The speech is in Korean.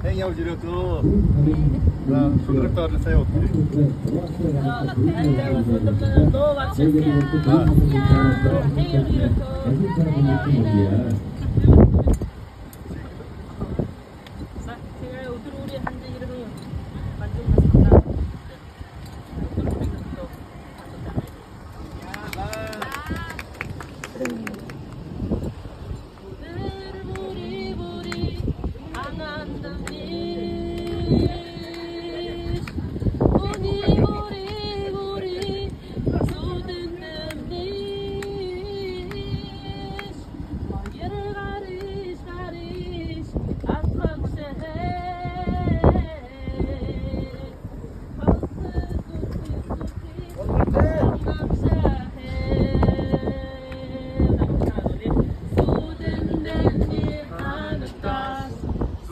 Em nhau chỉ được cơ là suốt cái tờ xe một Thank you.